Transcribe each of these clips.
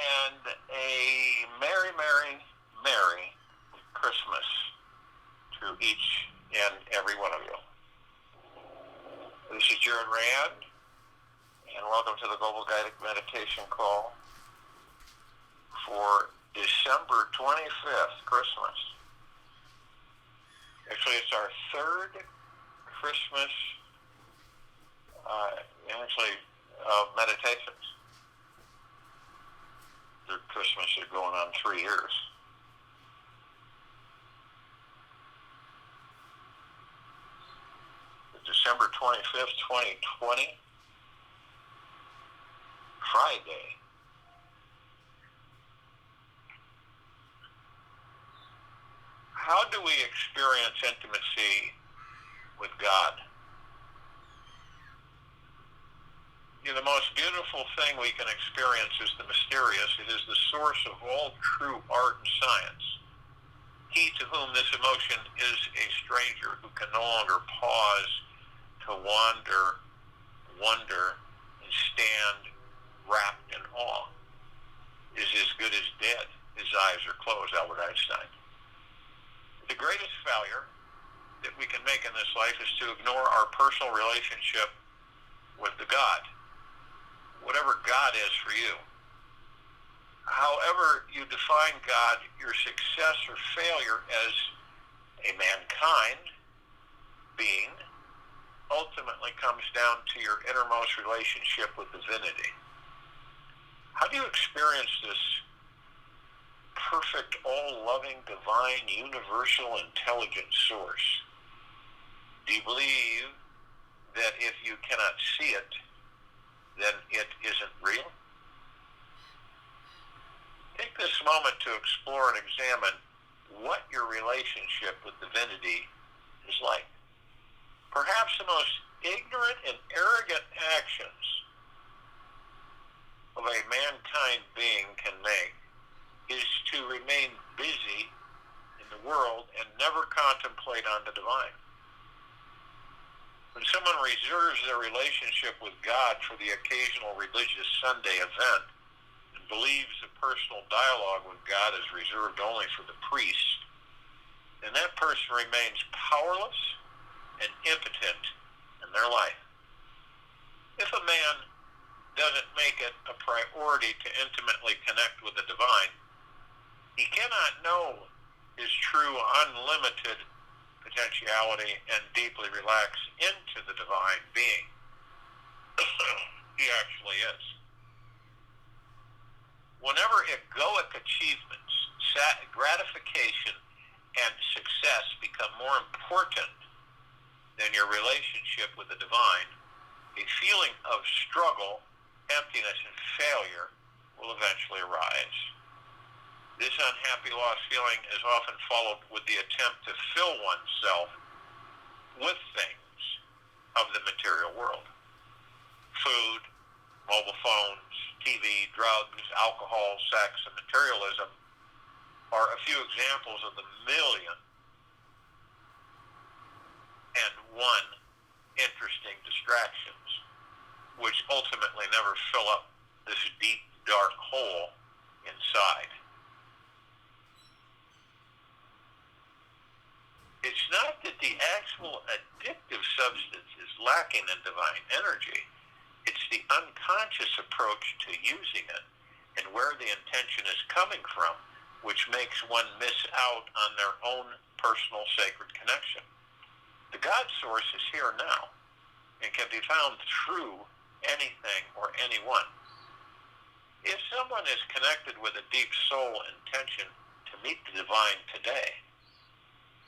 and a merry, merry, merry Christmas to each and every one of you. This is Jared Rand, and welcome to the Global Guided Meditation Call for December 25th, Christmas. Actually, it's our third Christmas, of meditations. Third Christmas is going on 3 years. December 25th, 2020, Friday. How do we experience intimacy with God? The most beautiful thing we can experience is the mysterious. It is the source of all true art and science. He to whom this emotion is a stranger, who can no longer pause to wander, wonder, and stand wrapped in awe, is as good as dead. His eyes are closed, Albert Einstein. The greatest failure that we can make in this life is to ignore our personal relationship with the God, whatever God is for you. However you define God, your success or failure as a mankind being ultimately comes down to your innermost relationship with divinity. How do you experience this perfect, all-loving, divine, universal, intelligent source? Do you believe that if you cannot see it, then it isn't real? Take this moment to explore and examine what your relationship with divinity is like. Perhaps the most ignorant and arrogant actions of a mankind being can make is to remain busy in the world and never contemplate on the divine. When someone reserves their relationship with God for the occasional religious Sunday event and believes a personal dialogue with God is reserved only for the priest, then that person remains powerless and impotent in their life. If a man doesn't make it a priority to intimately connect with the divine, he cannot know his true unlimited potentiality and deeply relax into the divine being he actually is. Whenever egoic achievements, gratification, and success become more important than your relationship with the divine, a feeling of struggle, emptiness, and failure will eventually arise. This unhappy, lost feeling is often followed with the attempt to fill oneself with things of the material world. Food, mobile phones, TV, drugs, alcohol, sex, and materialism are a few examples of the million and one interesting distractions, which ultimately never fill up this deep, dark hole inside. It's not that the actual addictive substance is lacking in divine energy. It's the unconscious approach to using it and where the intention is coming from, which makes one miss out on their own personal sacred connection. The God source is here now and can be found through anything or anyone. If someone is connected with a deep soul intention to meet the divine today,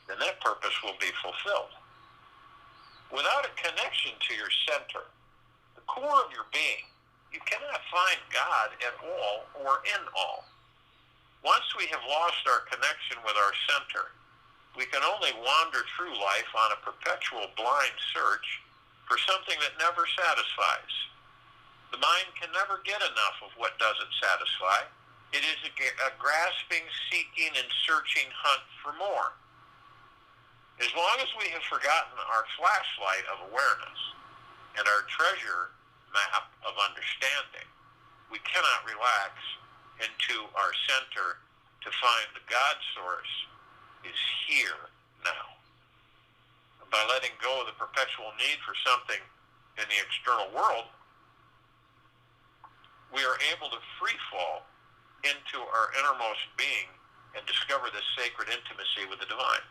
then that purpose will be fulfilled. Without a connection to your center, the core of your being, you cannot find God at all or in all. Once we have lost our connection with our center, we can only wander through life on a perpetual blind search for something that never satisfies. The mind can never get enough of what doesn't satisfy. It is a grasping, seeking, and searching hunt for more. As long as we have forgotten our flashlight of awareness and our treasure map of understanding, we cannot relax into our center to find the God source is here now. And by letting go of the perpetual need for something in the external world, we are able to free fall into our innermost being and discover this sacred intimacy with the divine.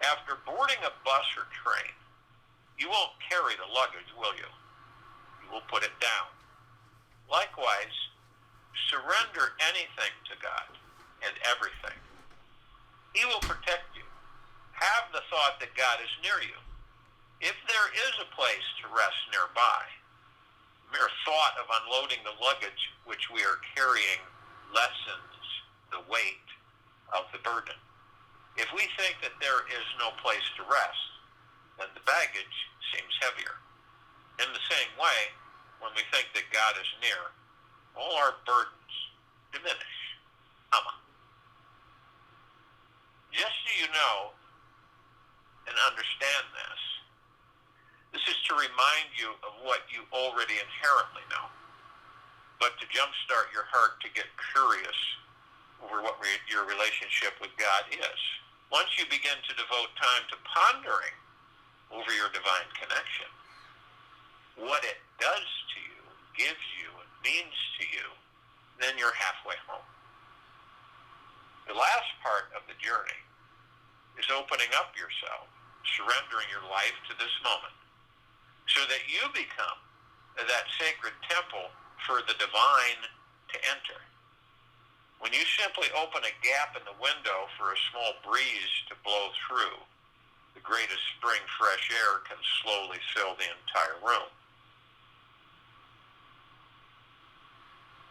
After boarding a bus or train, you won't carry the luggage, will you? You will put it down. Likewise, surrender anything to God and everything. He will protect you. Have the thought that God is near you. If there is a place to rest nearby, mere thought of unloading the luggage which we are carrying lessens the weight of the burden. If we think that there is no place to rest, then the baggage seems heavier. In the same way, when we think that God is near, all our burdens diminish. Just so you know and understand this is to remind you of what you already inherently know, but to jumpstart your heart to get curious over what your relationship with God is. Once you begin to devote time to pondering over your divine connection, what it does to you, gives you, and means to you, then you're halfway home. The last part of the journey is opening up yourself, surrendering your life to this moment, so that you become that sacred temple for the divine to enter. When you simply open a gap in the window for a small breeze to blow through, the greatest spring fresh air can slowly fill the entire room.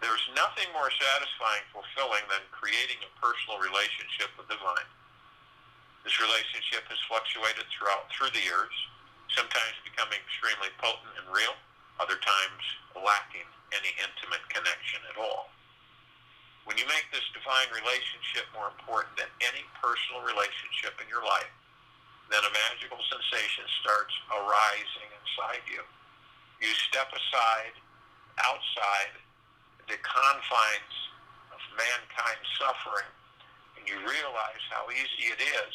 There's nothing more satisfying, fulfilling than creating a personal relationship with the divine. This relationship has fluctuated through the years, sometimes becoming extremely potent and real, other times lacking any intimate connection at all. When you make this divine relationship more important than any personal relationship in your life, then a magical sensation starts arising inside you. You step outside the confines of mankind's suffering, and you realize how easy it is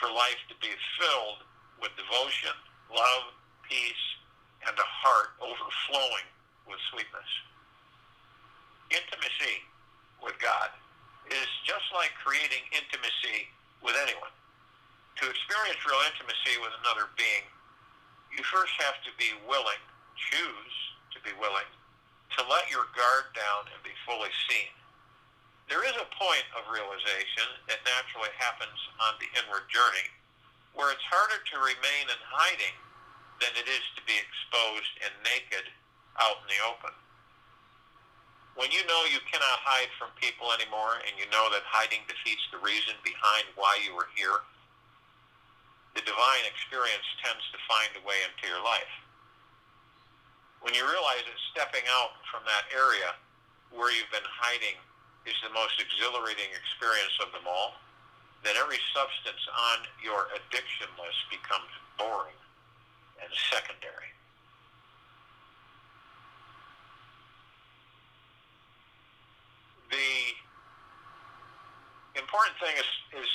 for life to be filled with devotion, love, peace, and a heart overflowing with sweetness. Intimacy with God is just like creating intimacy with anyone. To experience real intimacy with another being, you first have to be willing, choose to be willing, to let your guard down and be fully seen. There is a point of realization that naturally happens on the inward journey where it's harder to remain in hiding than it is to be exposed and naked out in the open. When you know you cannot hide from people anymore, and you know that hiding defeats the reason behind why you are here, the divine experience tends to find a way into your life. When you realize that stepping out from that area where you've been hiding is the most exhilarating experience of them all, then every substance on your addiction list becomes boring and secondary. The important thing is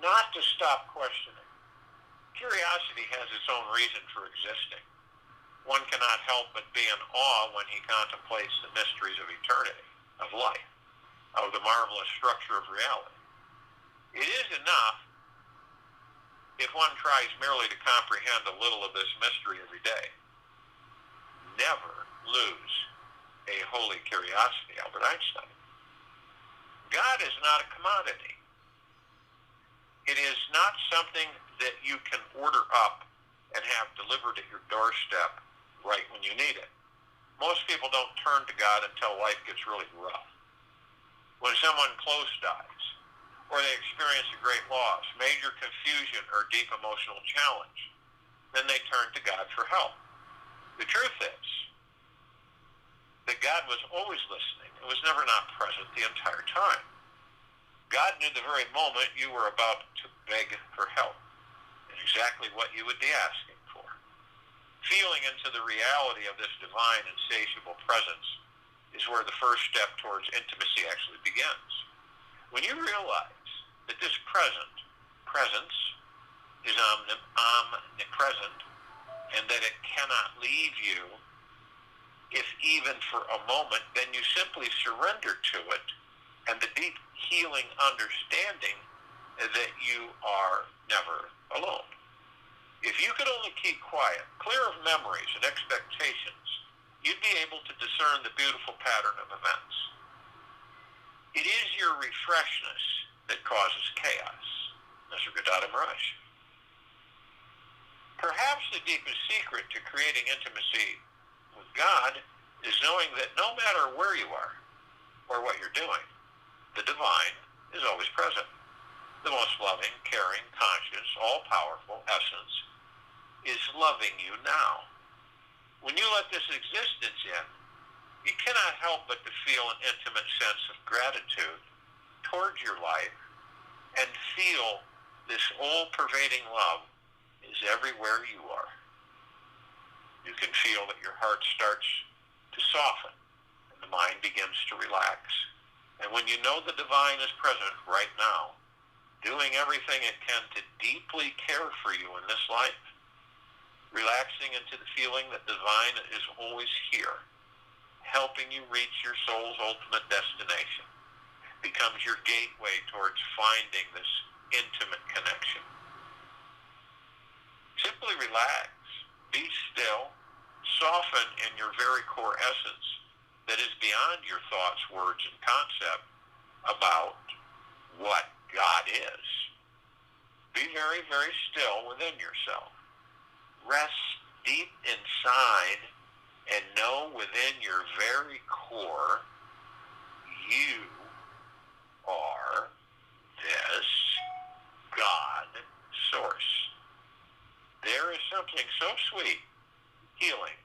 not to stop questioning. Curiosity has its own reason for existing. One cannot help but be in awe when he contemplates the mysteries of eternity, of life, of the marvelous structure of reality. It is enough if one tries merely to comprehend a little of this mystery every day. Never lose a holy curiosity, Albert Einstein. God is not a commodity. It is not something that you can order up and have delivered at your doorstep right when you need it. Most people don't turn to God until life gets really rough. When someone close dies, or they experience a great loss, major confusion, or deep emotional challenge, then they turn to God for help. The truth is that God was always listening and was never not present the entire time. God knew the very moment you were about to beg for help and exactly what you would be asking for. Feeling into the reality of this divine insatiable presence is where the first step towards intimacy actually begins. When you realize that this presence is omnipresent, and that it cannot leave you if even for a moment, then you simply surrender to it, and the deep healing understanding that you are never alone. If you could only keep quiet, clear of memories and expectations, you'd be able to discern the beautiful pattern of events. It is your refreshness that causes chaos. Mr. Gadada Maharaj. Perhaps the deepest secret to creating intimacy with God is knowing that no matter where you are or what you're doing, the divine is always present. The most loving, caring, conscious, all-powerful essence is loving you now. When you let this existence in, you cannot help but to feel an intimate sense of gratitude towards your life and feel this all-pervading love is everywhere you are. You can feel that your heart starts to soften and the mind begins to relax. And when you know the divine is present right now, doing everything it can to deeply care for you in this life, relaxing into the feeling that divine is always here, helping you reach your soul's ultimate destination, becomes your gateway towards finding this intimate connection. Simply relax, be still, soften in your very core essence that is beyond your thoughts, words, and concept about what God is. Be very, very still within yourself. Rest deep inside and know within your very core you are this God source. There is something so sweet, healing,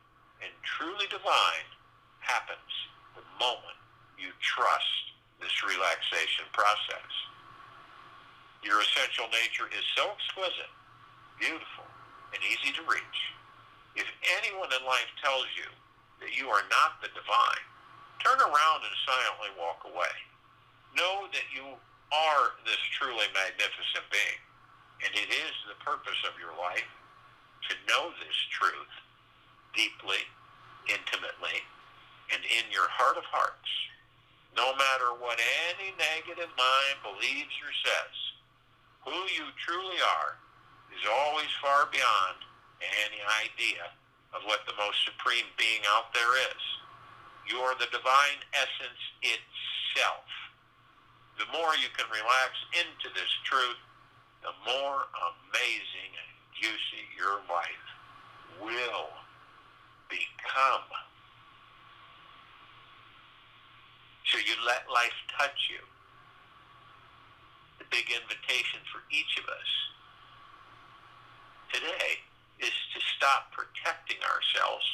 and truly divine happens the moment you trust this relaxation process. Your essential nature is so exquisite, beautiful, and easy to reach. If anyone in life tells you that you are not the divine, turn around and silently walk away. Know that you are this truly magnificent being, and it is the purpose of your life to know this truth deeply, intimately, and in your heart of hearts, no matter what any negative mind believes or says. Who you truly are is always far beyond any idea of what the most supreme being out there is. You are the divine essence itself. The more you can relax into this truth, the more amazing and juicy your life will become. So you let life touch you. The big invitation for each of us today is to stop protecting ourselves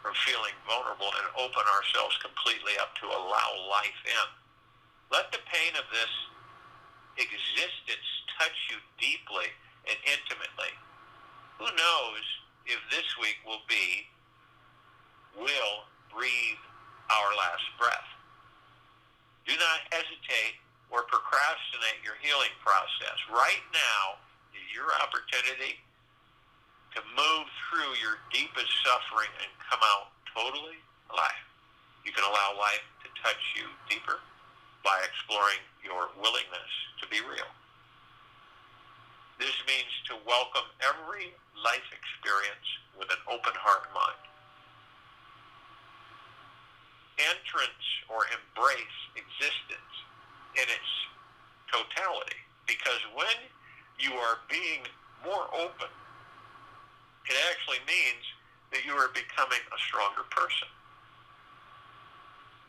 from feeling vulnerable and open ourselves completely up to allow life in. Let the pain of this existence touch you deeply and intimately. Who knows if this week will breathe our last breath. Do not hesitate or procrastinate your healing process. Right now is your opportunity to move through your deepest suffering and come out totally alive. You can allow life to touch you deeper by exploring your willingness to be real. This means to welcome every life experience with an open heart and mind. Entrance or embrace existence in its totality, because when you are being more open, it actually means that you are becoming a stronger person.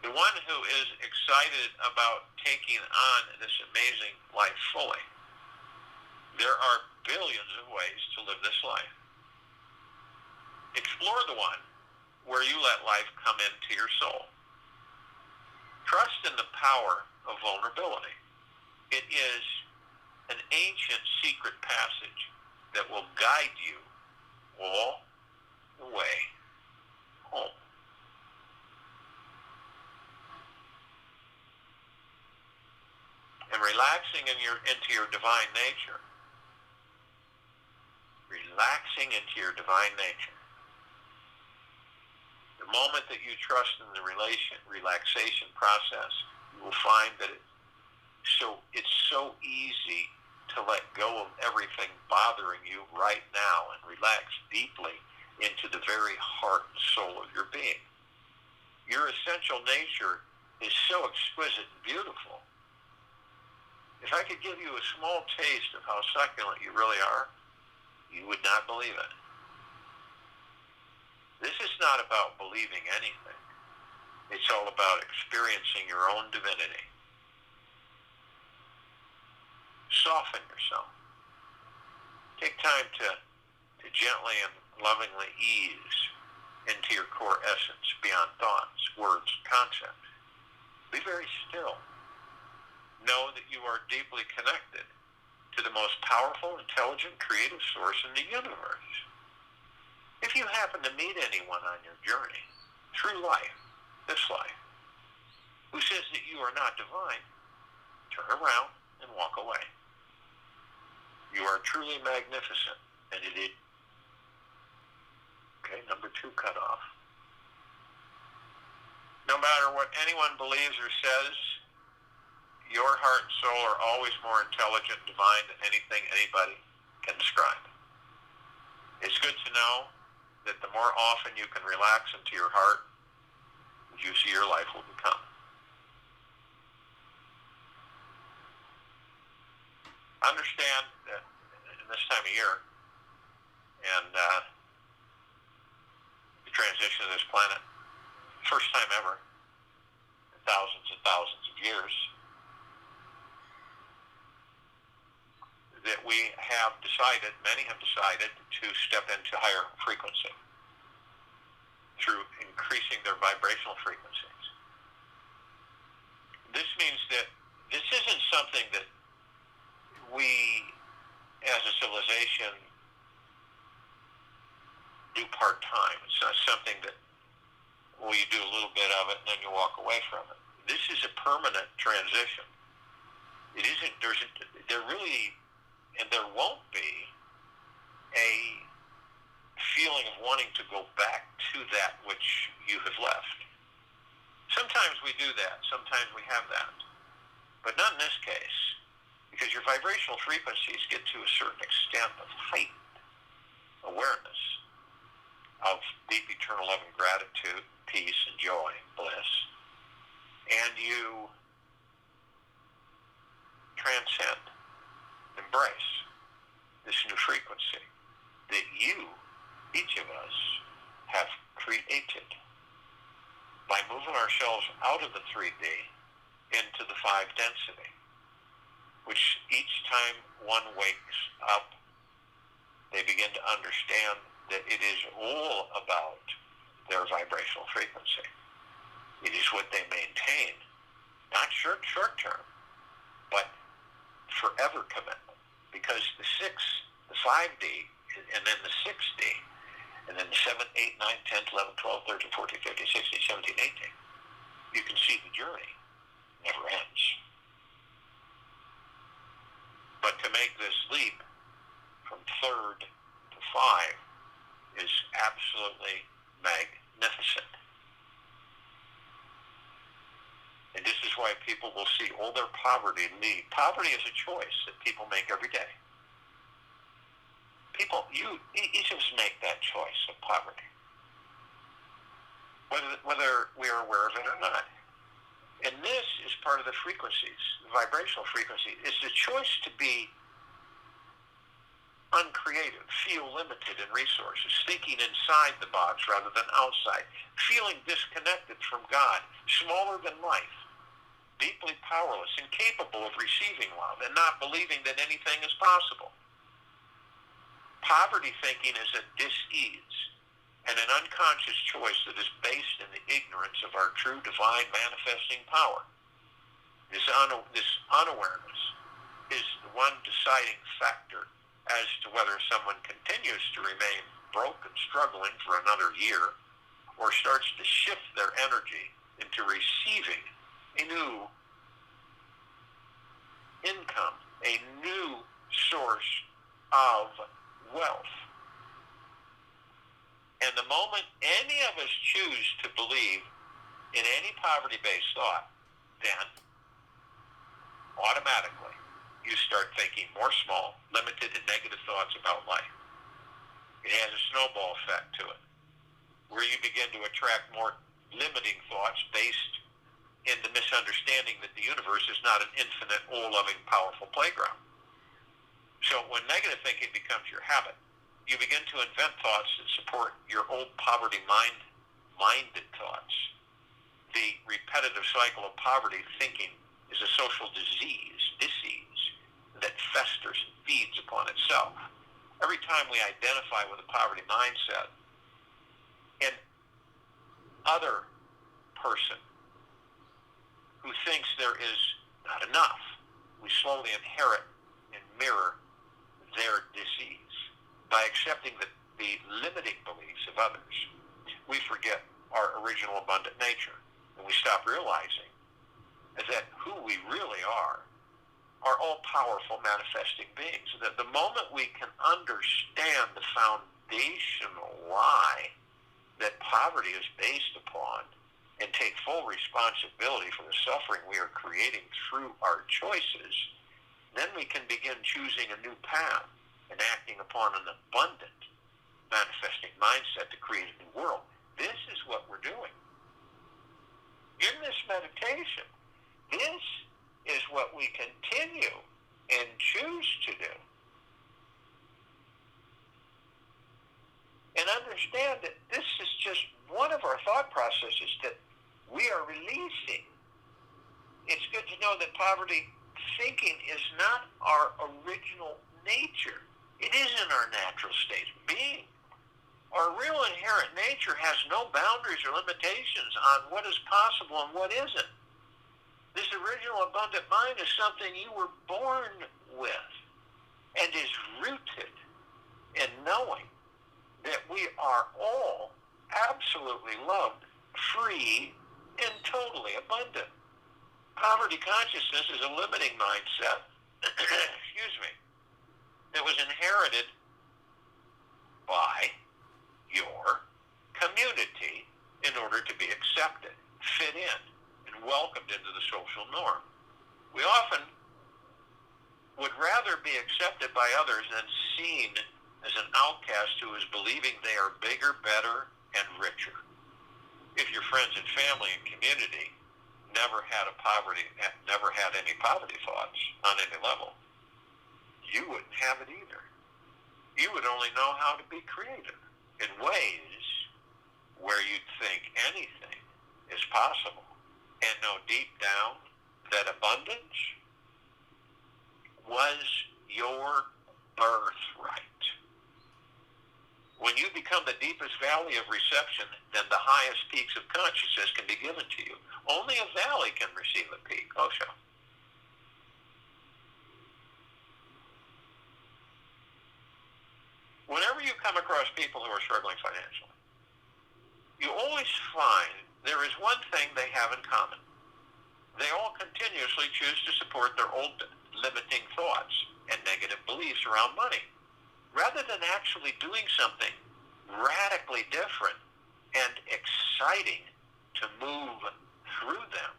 The one who is excited about taking on this amazing life fully. There are billions of ways to live this life. Explore the one where you let life come into your soul. Trust in the power of vulnerability. It is an ancient secret passage that will guide you all the way home. and relaxing into your divine nature. Relaxing into your divine nature. The moment that you trust in the relaxation process, you will find that it's so easy to let go of everything bothering you right now and relax deeply into the very heart and soul of your being. Your essential nature is so exquisite and beautiful. If I could give you a small taste of how succulent you really are, you would not believe it. This is not about believing anything. It's all about experiencing your own divinity. Soften yourself. Take time to gently and lovingly ease into your core essence beyond thoughts, words, concepts. Be very still. Know that you are deeply connected to the most powerful, intelligent, creative source in the universe. If you happen to meet anyone on your journey through life, this life, who says that you are not divine, turn around and walk away. You are truly magnificent, and it is. Okay, number 2 cut off. No matter what anyone believes or says, your heart and soul are always more intelligent and divine than anything anybody can describe. It's good to know that the more often you can relax into your heart, the juicier your life will become. Understand that in this time of year and the transition of this planet, first time ever in thousands and thousands of years, that we have decided, many have decided, to step into higher frequency through increasing their vibrational frequencies. This means that this isn't something that we, as a civilization, do part-time. It's not something that, well, you do a little bit of it and then you walk away from it. This is a permanent transition. It isn't, there really, and there won't be a feeling of wanting to go back to that which you have left. Sometimes we do that. Sometimes we have that. But not in this case, because your vibrational frequencies get to a certain extent of heightened awareness of deep eternal love and gratitude, peace and joy and bliss. And you transcend, embrace this new frequency that you, each of us, have created by moving ourselves out of the 3D into the 5 density, which each time one wakes up, they begin to understand that it is all about their vibrational frequency. It is what they maintain, not short term, but forever commitment. Because the 5D, and then the 6D, and then the 7, 8, 9, 10, 11, 12, 13, 14, 15, 16, 17, 18, you can see the journey never ends. But to make this leap from 3rd to 5 is absolutely magnificent. And this is why people will see all their poverty leave. Poverty is a choice that people make every day. Each of us make that choice of poverty, whether we are aware of it or not. And this is part of the frequencies, the vibrational frequency. It's the choice to be uncreative, feel limited in resources, thinking inside the box rather than outside, feeling disconnected from God, smaller than life, deeply powerless, incapable of receiving love, and not believing that anything is possible. Poverty thinking is a dis-ease and an unconscious choice that is based in the ignorance of our true divine manifesting power. This unawareness is the one deciding factor as to whether someone continues to remain broke and struggling for another year or starts to shift their energy into receiving a new income, a new source of wealth. And the moment any of us choose to believe in any poverty-based thought, then automatically you start thinking more small, limited, and negative thoughts about life. It has a snowball effect to it, where you begin to attract more limiting thoughts based in the misunderstanding that the universe is not an infinite, all-loving, powerful playground. So when negative thinking becomes your habit, you begin to invent thoughts that support your old poverty-minded thoughts. The repetitive cycle of poverty thinking is a social disease that festers and feeds upon itself. Every time we identify with a poverty mindset, an other person who thinks there is not enough, we slowly inherit and mirror their disease. By accepting the limiting beliefs of others, we forget our original abundant nature, and we stop realizing that who we really are all-powerful manifesting beings. That the moment we can understand the foundational lie that poverty is based upon and take full responsibility for the suffering we are creating through our choices, then we can begin choosing a new path and acting upon an abundant manifesting mindset to create a new world. This is what we're doing. In this meditation, this is what we continue and choose to do. And understand that this is just one of our thought processes that we are releasing. It's good to know that poverty thinking is not our original nature. It isn't our natural state of being. Our real inherent nature has no boundaries or limitations on what is possible and what isn't. This original abundant mind is something you were born with and is rooted in knowing that we are all absolutely loved, free, and totally abundant. Poverty consciousness is a limiting mindset, that was inherited by your community in order to be accepted, fit in, and welcomed into the social norm. We often would rather be accepted by others than seen as an outcast who is believing they are bigger, better, and richer. If your friends and family and community never had any poverty thoughts on any level, you wouldn't have it either. You would only know how to be creative in ways where you'd think anything is possible and know deep down that abundance was your birthright. When you become the deepest valley of reception, then the highest peaks of consciousness can be given to you. Only a valley can receive a peak. Osho. Whenever you come across people who are struggling financially, you always find there is one thing they have in common. They all continuously choose to support their old limiting thoughts and negative beliefs around money, rather than actually doing something radically different and exciting to move through them.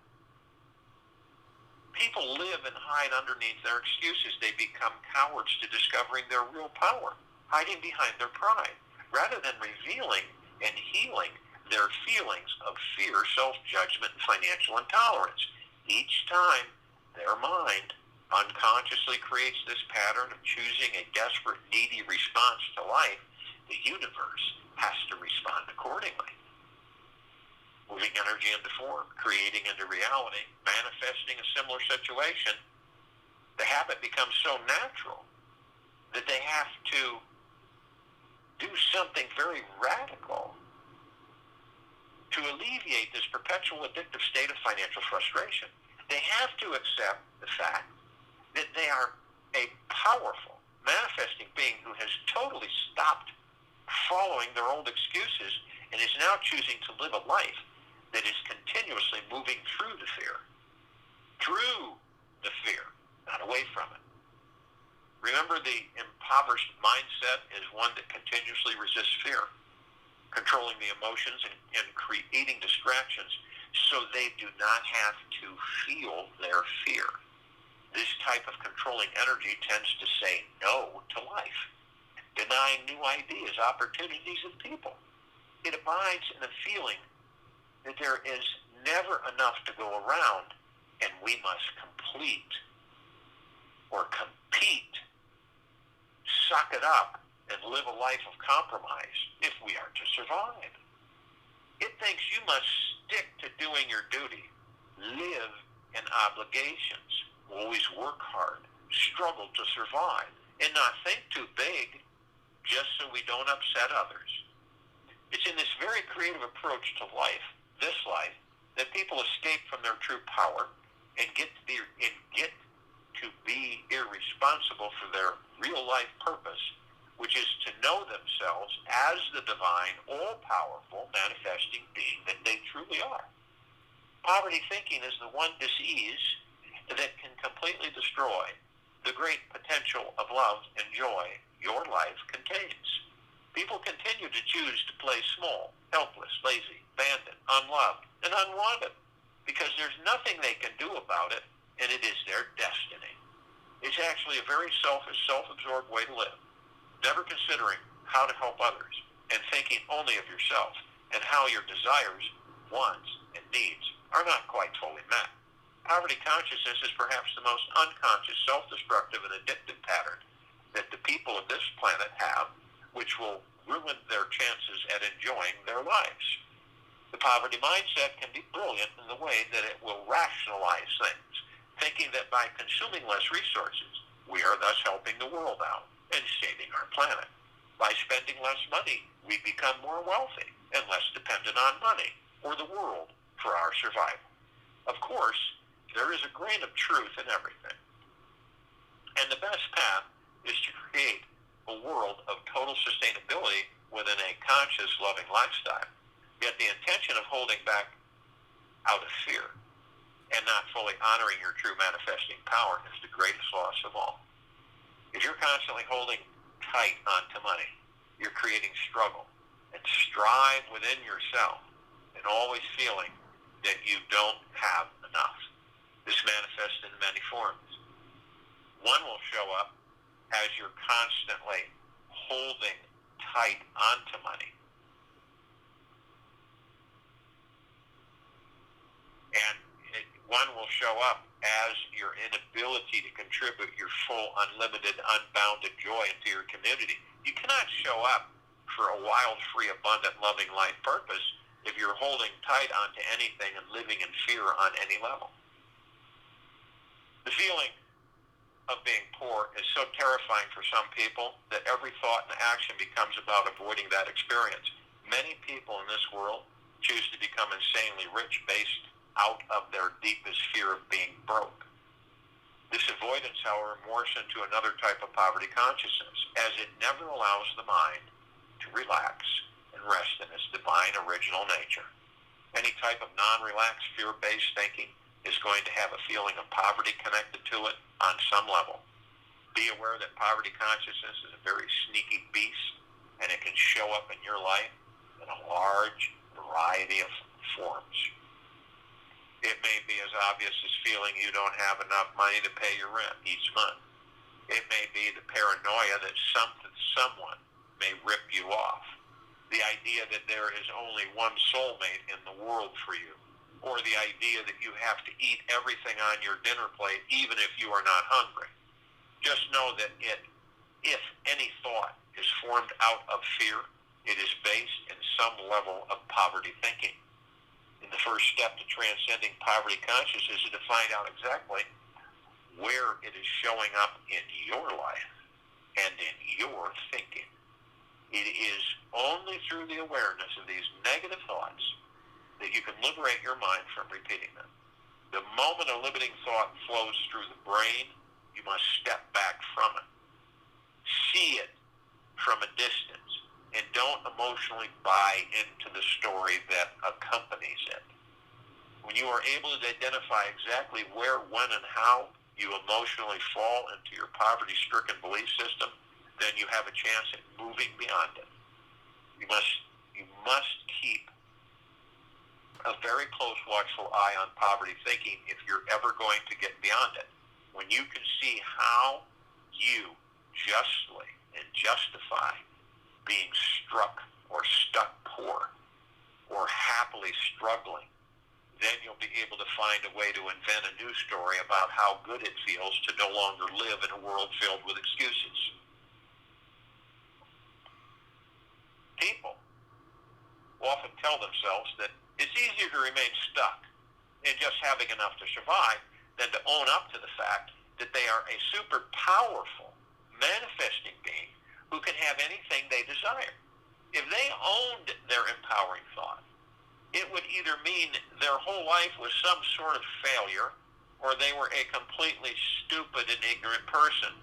People live and hide underneath their excuses. They become cowards to discovering their real power, hiding behind their pride, rather than revealing and healing their feelings of fear, self-judgment, and financial intolerance. Each time their mind unconsciously creates this pattern of choosing a desperate, needy response to life, the universe has to respond accordingly. Moving energy into form, creating into reality, manifesting a similar situation, the habit becomes so natural that they have to do something very radical to alleviate this perpetual addictive state of financial frustration. They have to accept the fact that they are a powerful, manifesting being who has totally stopped following their old excuses and is now choosing to live a life that is continuously moving through the fear, not away from it. Remember, the impoverished mindset is one that continuously resists fear, controlling the emotions and creating distractions so they do not have to feel their fear. This type of controlling energy tends to say no to life, denying new ideas, opportunities, and people. It abides in a feeling that there is never enough to go around, and we must complete or compete, suck it up, and live a life of compromise if we are to survive. It thinks you must stick to doing your duty, live in obligations, always work hard, struggle to survive, and not think too big just so we don't upset others. It's in this very creative approach to life, this life, that people escape from their true power and get to be irresponsible for their real life purpose, which is to know themselves as the divine, all-powerful, manifesting being that they truly are. Poverty thinking is the one disease that can completely destroy the great potential of love and joy your life contains. People continue to choose to play small, helpless, lazy, abandoned, unloved, and unwanted because there's nothing they can do about it, and it is their destiny. It's actually a very selfish, self-absorbed way to live, never considering how to help others and thinking only of yourself and how your desires, wants, and needs are not quite fully met. Poverty consciousness is perhaps the most unconscious, self-destructive, and addictive pattern that the people of this planet have, which will ruin their chances at enjoying their lives. The poverty mindset can be brilliant in the way that it will rationalize things, thinking that by consuming less resources, we are thus helping the world out and saving our planet. By spending less money, we become more wealthy and less dependent on money or the world for our survival. Of course, there is a grain of truth in everything. And the best path is to create a world of total sustainability within a conscious, loving lifestyle. Yet the intention of holding back out of fear and not fully honoring your true manifesting power is the greatest loss of all. If you're constantly holding tight onto money, you're creating struggle and strive within yourself and always feeling that you don't have enough. This manifests in many forms. One will show up as you're constantly holding tight onto money. And one will show up as your inability to contribute your full, unlimited, unbounded joy into your community. You cannot show up for a wild, free, abundant, loving life purpose if you're holding tight onto anything and living in fear on any level. The feeling of being poor is so terrifying for some people that every thought and action becomes about avoiding that experience. Many people in this world choose to become insanely rich based out of their deepest fear of being broke. This avoidance, however, morphs into another type of poverty consciousness, as it never allows the mind to relax and rest in its divine original nature. Any type of non-relaxed, fear-based thinking is going to have a feeling of poverty connected to it on some level. Be aware that poverty consciousness is a very sneaky beast, and it can show up in your life in a large variety of forms. It may be as obvious as feeling you don't have enough money to pay your rent each month. It may be the paranoia that someone may rip you off. The idea that there is only one soulmate in the world for you. Or the idea that you have to eat everything on your dinner plate even if you are not hungry. Just know that if any thought is formed out of fear, it is based in some level of poverty thinking. And the first step to transcending poverty consciousness is to find out exactly where it is showing up in your life and in your thinking. It is only through the awareness of these negative thoughts that you can liberate your mind from repeating them. The moment a limiting thought flows through the brain, you must step back from it. See it from a distance, and don't emotionally buy into the story that accompanies it. When you are able to identify exactly where, when, and how you emotionally fall into your poverty-stricken belief system, then you have a chance at moving beyond it. You must keep a very close, watchful eye on poverty thinking if you're ever going to get beyond it. When you can see how you justly and justify being struck or stuck poor or happily struggling, then you'll be able to find a way to invent a new story about how good it feels to no longer live in a world filled with excuses. People often tell themselves that it's easier to remain stuck in just having enough to survive than to own up to the fact that they are a super powerful manifesting being who can have anything they desire. If they owned their empowering thought, it would either mean their whole life was some sort of failure or they were a completely stupid and ignorant person.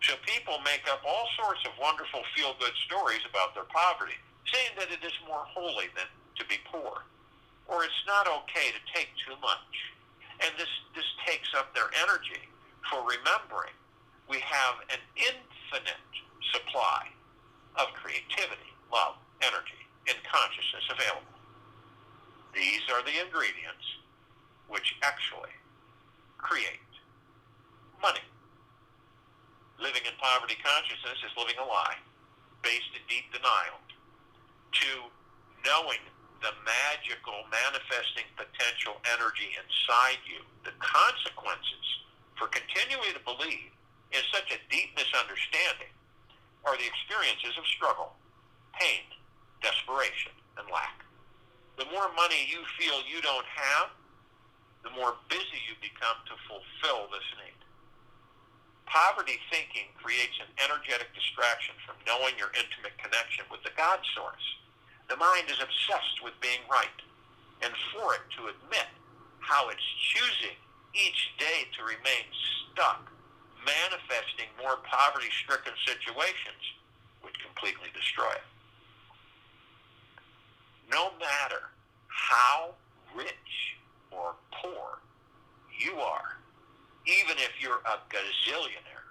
So people make up all sorts of wonderful feel-good stories about their poverty, saying that it is more holy than to be poor, or it's not okay to take too much. And this takes up their energy for remembering we have an infinite supply of creativity, love, energy, and consciousness available. These are the ingredients which actually create money. Living in poverty consciousness is living a lie, based in deep denial, to knowing the magical manifesting potential energy inside you. The consequences for continuing to believe in such a deep misunderstanding are the experiences of struggle, pain, desperation, and lack. The more money you feel you don't have, the more busy you become to fulfill this need. Poverty thinking creates an energetic distraction from knowing your intimate connection with the God source. The mind is obsessed with being right, and for it to admit how it's choosing each day to remain stuck, manifesting more poverty-stricken situations would completely destroy it. No matter how rich or poor you are, even if you're a gazillionaire,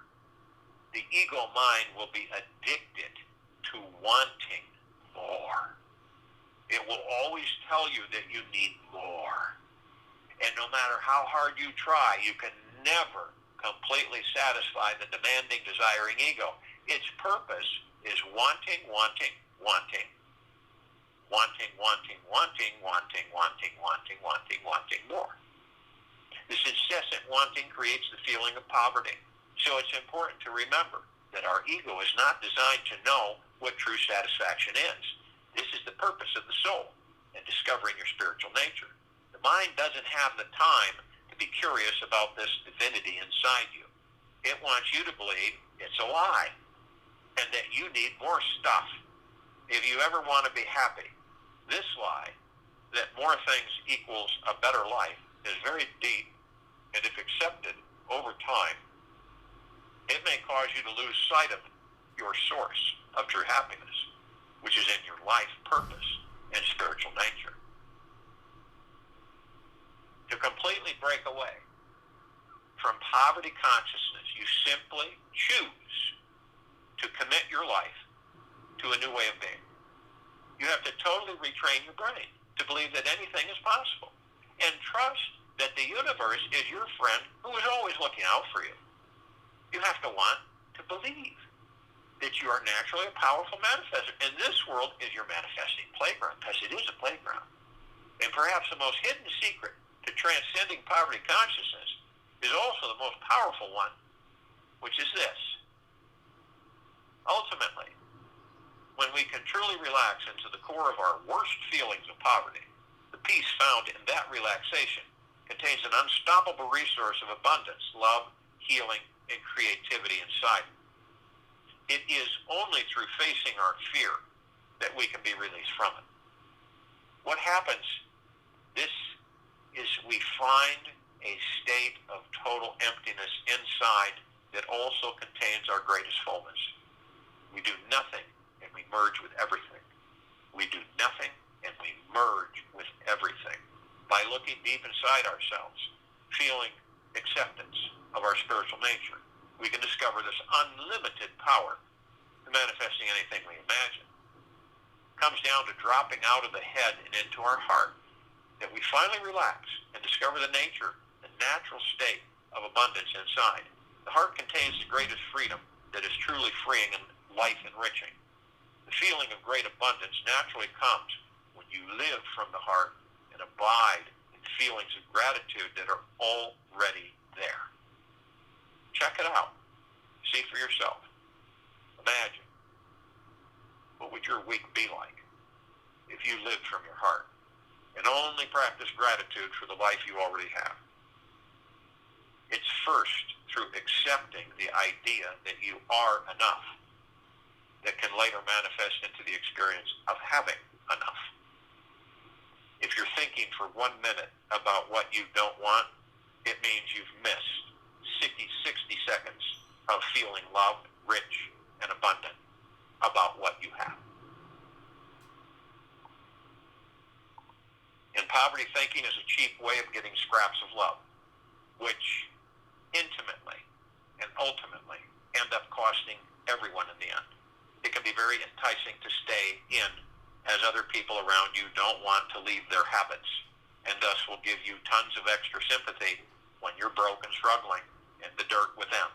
the ego mind will be addicted to wanting more. It will always tell you that you need more. And no matter how hard you try, you can never completely satisfy the demanding, desiring ego. Its purpose is wanting, wanting, wanting, wanting, wanting, wanting, wanting, wanting, wanting, wanting, wanting more. This incessant wanting creates the feeling of poverty. So it's important to remember that our ego is not designed to know what true satisfaction is. This is the purpose of the soul in discovering your spiritual nature. The mind doesn't have the time to be curious about this divinity inside you. It wants you to believe it's a lie and that you need more stuff. If you ever want to be happy, this lie, that more things equals a better life, is very deep, and if accepted over time, it may cause you to lose sight of your source of true happiness, which is in your life purpose and spiritual nature. To completely break away from poverty consciousness, you simply choose to commit your life to a new way of being. You have to totally retrain your brain to believe that anything is possible, and trust that the universe is your friend who is always looking out for you. You have to want to believe that you are naturally a powerful manifestor, and this world is your manifesting playground, because it is a playground. And perhaps the most hidden secret to transcending poverty consciousness is also the most powerful one, which is this. Ultimately, when we can truly relax into the core of our worst feelings of poverty, the peace found in that relaxation contains an unstoppable resource of abundance, love, healing, and creativity inside. It is only through facing our fear that we can be released from it. What happens, this is we find a state of total emptiness inside that also contains our greatest fullness. We do nothing and we merge with everything. We do nothing and we merge with everything. By looking deep inside ourselves, feeling acceptance of our spiritual nature. We can discover this unlimited power to manifesting anything we imagine. It comes down to dropping out of the head and into our heart, that we finally relax and discover the nature, the natural state of abundance inside. The heart contains the greatest freedom that is truly freeing and life-enriching. The feeling of great abundance naturally comes when you live from the heart and abide in feelings of gratitude that are already there. Check it out. See for yourself. Imagine, what would your week be like if you lived from your heart and only practice gratitude for the life you already have? It's first through accepting the idea that you are enough that can later manifest into the experience of having enough. If you're thinking for 1 minute about what you don't want, it means you've missed 60 seconds of feeling loved, rich, and abundant about what you have. And poverty thinking is a cheap way of getting scraps of love, which intimately and ultimately end up costing everyone in the end. It can be very enticing to stay in, as other people around you don't want to leave their habits, and thus will give you tons of extra sympathy when you're broke and struggling in the dirt with them.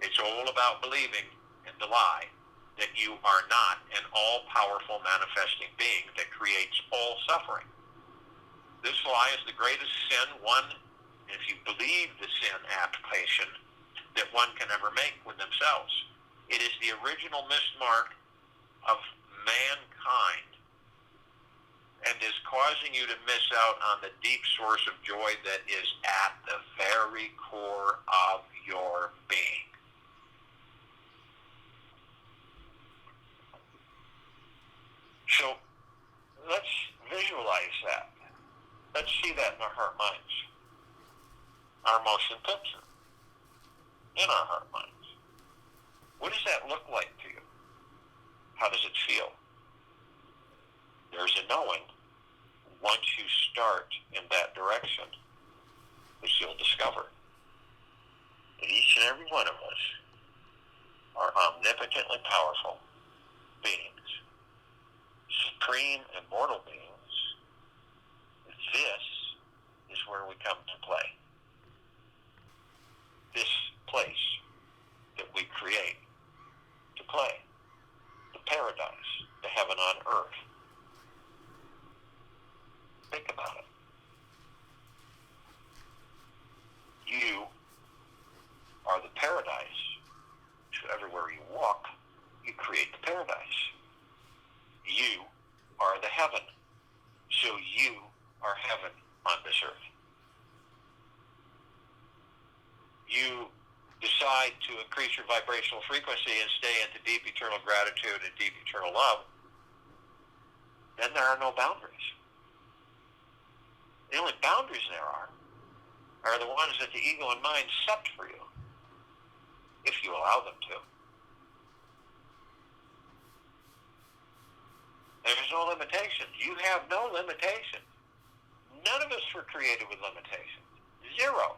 It's all about believing in the lie that you are not an all-powerful manifesting being that creates all suffering. This lie is the greatest sin if you believe the sin application that one can ever make with themselves. It is the original mismark of mankind and is causing you to miss out on the deep source of joy that is at the very core of your being. So let's visualize that. Let's see that in our heart minds. Our motion picture in our heart minds. What does that look like to you? How does it feel? There's a knowing once you start in that direction, which you'll discover that each and every one of us are omnipotently powerful beings, supreme immortal beings. This is where we come to play. This place that we create to play, the paradise, the heaven on earth. Think about it. You are the paradise. So everywhere you walk, you create the paradise. You are the heaven. So you are heaven on this earth. You decide to increase your vibrational frequency and stay into deep eternal gratitude and deep eternal love, then there are no boundaries. The only boundaries there are the ones that the ego and mind set for you, if you allow them to. There's no limitations. You have no limitations. None of us were created with limitations. Zero.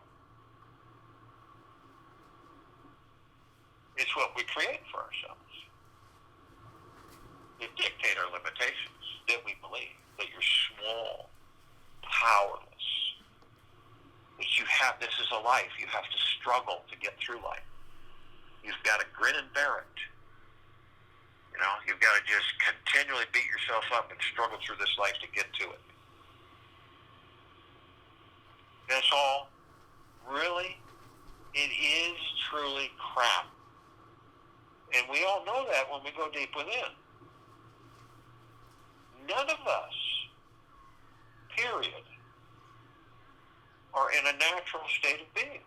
It's what we create for ourselves. It dictates our limitations, that we believe that you're small, powerless, that you have, this is a life, you have to struggle to get through life. You've got to grin and bear it. You know, you've got to just continually beat yourself up and struggle through this life to get to it. And it's all really, it is truly crap. And we all know that when we go deep within. None of us, period, are in a natural state of being.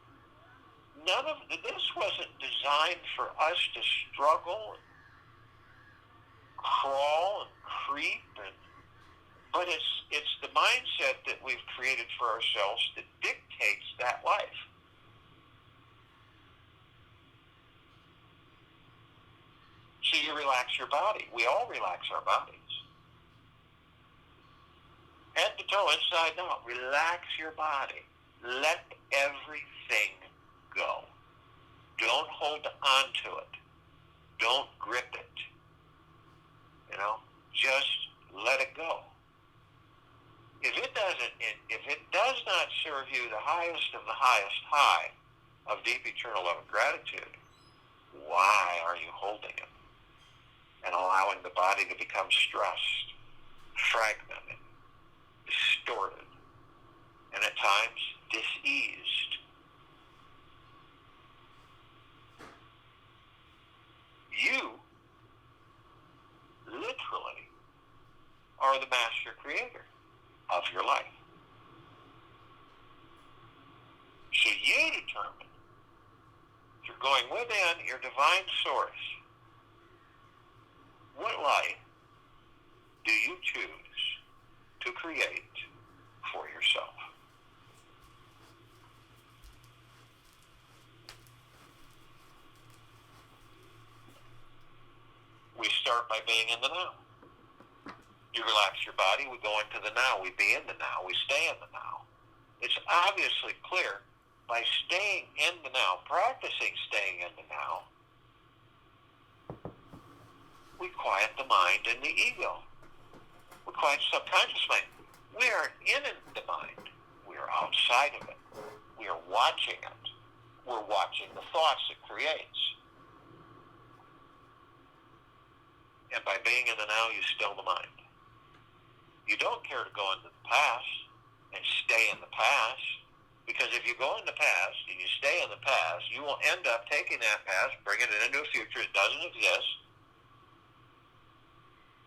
This wasn't designed for us to struggle and crawl and creep, but it's the mindset that we've created for ourselves that dictates that life. So you relax your body. We all relax our bodies. Head to toe, inside and out. Relax your body. Let everything go. Don't hold on to it. Don't grip it. Just let it go. If it does not serve you the highest of the highest high of deep eternal love and gratitude, why are you holding it and allowing the body to become stressed, fragmented, distorted, and at times diseased? You literally are the master creator of your life. So you determine, if you're going within your divine source, what life do you choose to create for yourself? We start by being in the now. You relax your body, we go into the now, we be in the now, we stay in the now. It's obviously clear by staying in the now, practicing staying in the now, we quiet the mind and the ego. We quiet subconscious mind. We are in the mind. We are outside of it. We are watching it. We're watching the thoughts it creates. And by being in the now, you still the mind. You don't care to go into the past and stay in the past, because if you go in the past and you stay in the past, you will end up taking that past, bringing it into a future that doesn't exist,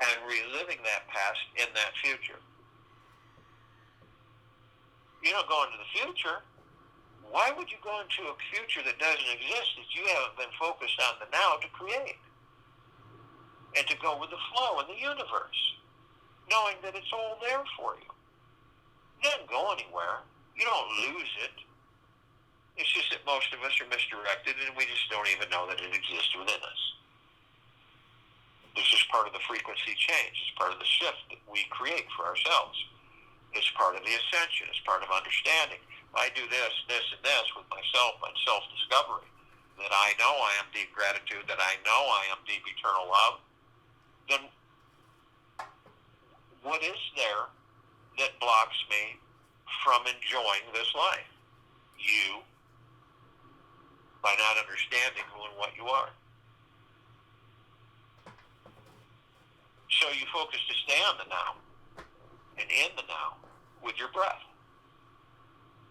and reliving that past in that future. You don't go into the future. Why would you go into a future that doesn't exist, that you haven't been focused on the now to create? And to go with the flow in the universe, knowing that it's all there for you. It doesn't go anywhere. You don't lose it. It's just that most of us are misdirected and we just don't even know that it exists within us. This is part of the frequency change. It's part of the shift that we create for ourselves. It's part of the ascension. It's part of understanding. If I do this, this, and this with myself and self-discovery, that I know I am deep gratitude, that I know I am deep eternal love, then what is there that blocks me from enjoying this life? You, by not understanding who and what you are. So you focus to stay on the now and in the now with your breath.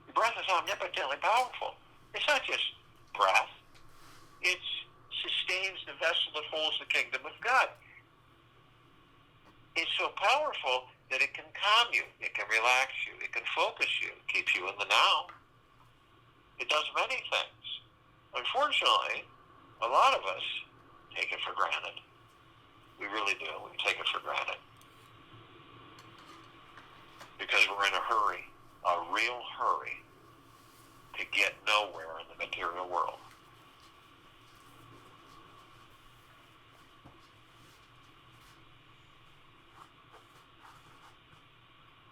Your breath is omnipotently powerful. It's not just breath. It sustains the vessel that holds the kingdom of God. It's so powerful that it can calm you, it can relax you, it can focus you, it keeps you in the now. It does many things. Unfortunately, a lot of us take it for granted. We really do. We take it for granted. Because we're in a hurry, a real hurry, to get nowhere in the material world.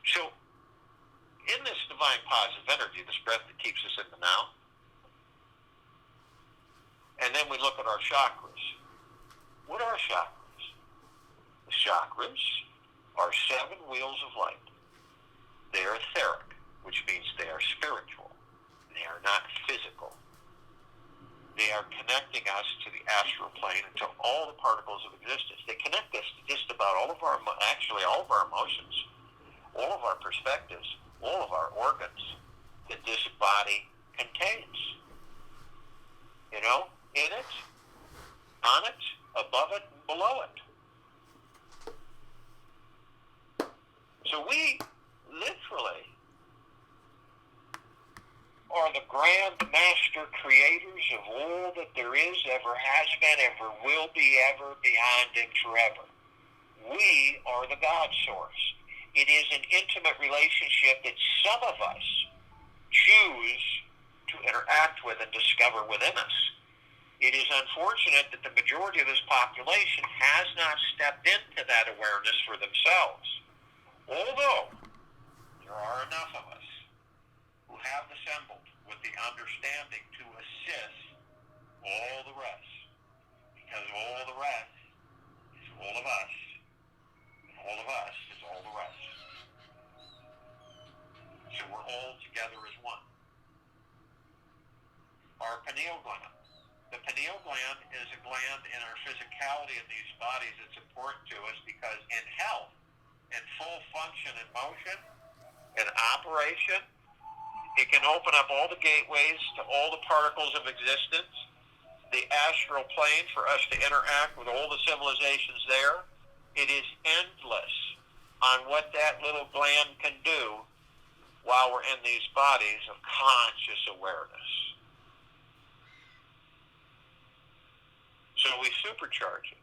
So, in this divine positive energy, this breath that keeps us in the now, and then we look at our chakras. What are chakras? The chakras are 7 wheels of light. They are etheric, which means they are spiritual. They are not physical. They are connecting us to the astral plane and to all the particles of existence. They connect us to just about all of our emotions, all of our perspectives, all of our organs that this body contains. In it, on it, above it, and below it. So we literally are the grand master creators of all that there is, ever has been, ever will be, ever, beyond, and forever. We are the God source. It is an intimate relationship that some of us choose to interact with and discover within us. It is unfortunate that the majority of this population has not stepped into that awareness for themselves. Although there are enough of us who have the all together as one. Our pineal gland. The pineal gland is a gland in our physicality in these bodies that's important to us because in health, in full function and motion, in operation, it can open up all the gateways to all the particles of existence, the astral plane for us to interact with all the civilizations there. It is endless on what that little gland can do while we're in these bodies of conscious awareness. So we supercharge it.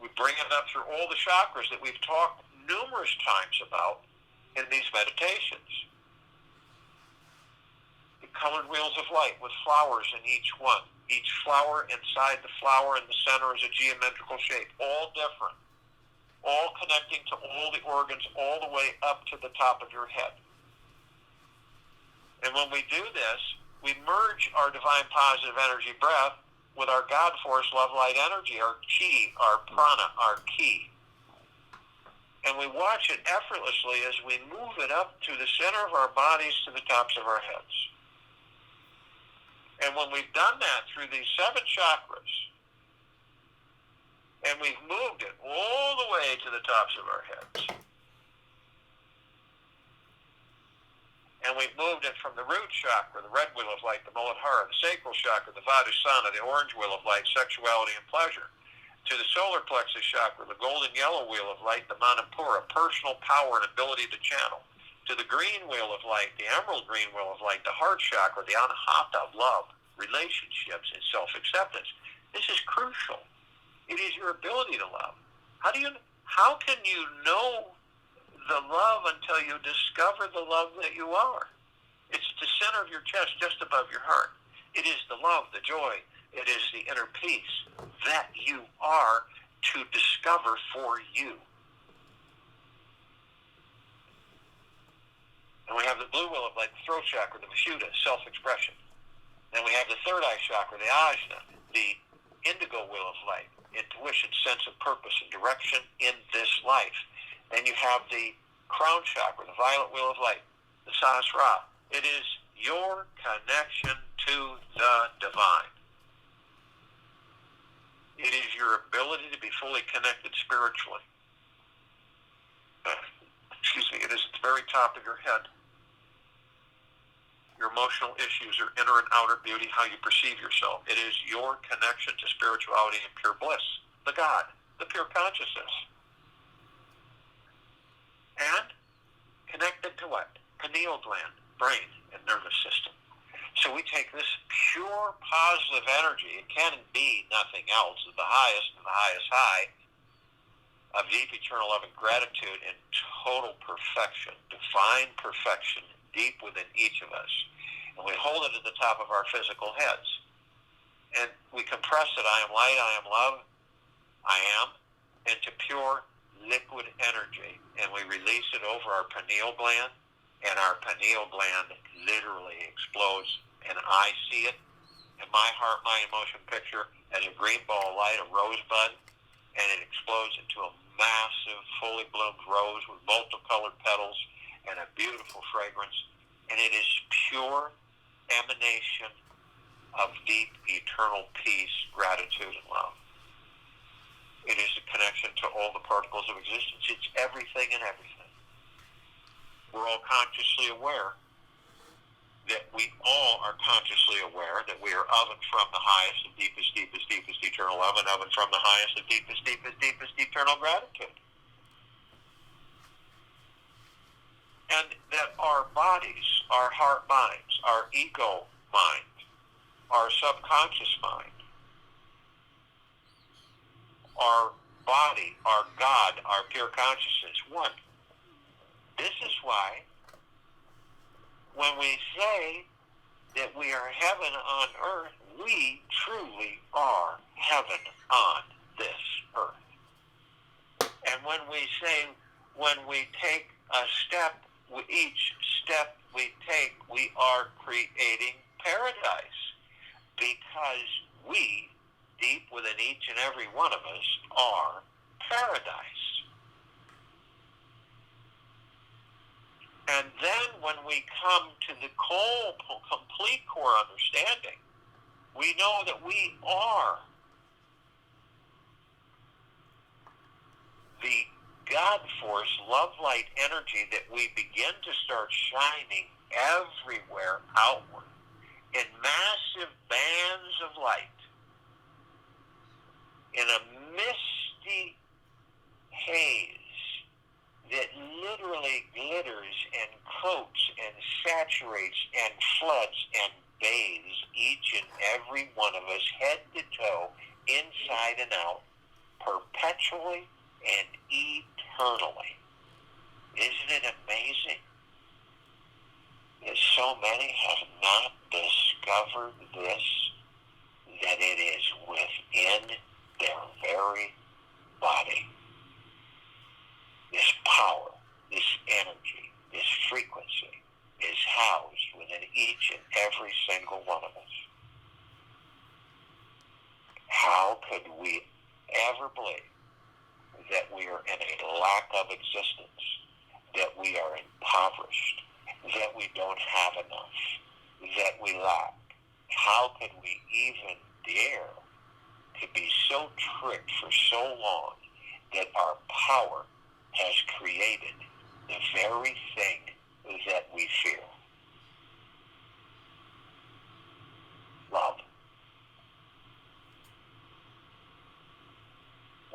We bring it up through all the chakras that we've talked numerous times about in these meditations. The colored wheels of light with flowers in each one. Each flower inside the flower in the center is a geometrical shape, all different, all connecting to all the organs all the way up to the top of your head. And when we do this, we merge our divine positive energy breath with our God force, love, light, energy, our chi, our prana, our ki. And we watch it effortlessly as we move it up to the center of our bodies to the tops of our heads. And when we've done that through these 7 chakras, and we've moved it all the way to the tops of our heads, and we've moved it from the root chakra, the red wheel of light, the Muladhara, the sacral chakra, the Vadusana, the orange wheel of light, sexuality and pleasure, to the solar plexus chakra, the golden yellow wheel of light, the Manipura, personal power and ability to channel, to the green wheel of light, the emerald green wheel of light, the heart chakra, the Anahata, love, relationships, and self-acceptance. This is crucial. It is your ability to love. How can you know the love until you discover the love that you are? It's the center of your chest, just above your heart. It is the love, the joy. It is the inner peace that you are to discover for you. And we have the blue wheel of light, the throat chakra, the Vishuddha, self-expression. Then we have the third eye chakra, the Ajna, the indigo wheel of light, intuition, sense of purpose and direction in this life. Then you have the crown chakra, the violet wheel of light, the Sahasrara. It is your connection to the divine. It is your ability to be fully connected spiritually. It is at the very top of your head. Your emotional issues are inner and outer beauty, how you perceive yourself. It is your connection to spirituality and pure bliss, the God, the pure consciousness. And connected to what? Pineal gland, brain, and nervous system. So we take this pure positive energy, it can be nothing else, the highest of the highest high, of deep eternal love and gratitude and total perfection, divine perfection, deep within each of us. And we hold it at the top of our physical heads. And we compress it, I am light, I am love, I am, into pure liquid energy. And we release it over our pineal gland, and our pineal gland literally explodes. And I see it in my heart, my emotion picture as a green ball of light, a rosebud, and it explodes into a massive, fully bloomed rose with multicolored petals and a beautiful fragrance. And it is pure emanation of deep, eternal peace, gratitude, and love. It is a connection to all the particles of existence. It's everything and everything. We're all consciously aware that we all are consciously aware that we are of and from the highest and deepest, deepest, deepest eternal love, and of and from the highest and deepest, deepest, deepest eternal gratitude. And that our bodies, our heart minds, our ego mind, our subconscious mind, our body, our God, our pure consciousness, one. This is why when we say that we are heaven on earth, we truly are heaven on this earth. And when we say, when we take a step, each step we take, we are creating paradise, because we, deep within each and every one of us, are paradise. And then when we come to the complete core understanding, we know that we are the God force, love light energy that we begin to start shining everywhere outward in massive bands of light, in a misty haze that literally glitters and coats and saturates and floods and bathes each and every one of us head to toe, inside and out, perpetually and eternally. Isn't it amazing that so many have not discovered this, that it is within their very body? This power, this energy, this frequency is housed within each and every single one of us. How could we ever believe that we are in a lack of existence, that we are impoverished, that we don't have enough, that we lack? How could we even dare to be so tricked for so long that our power has created the very thing that we fear? Love.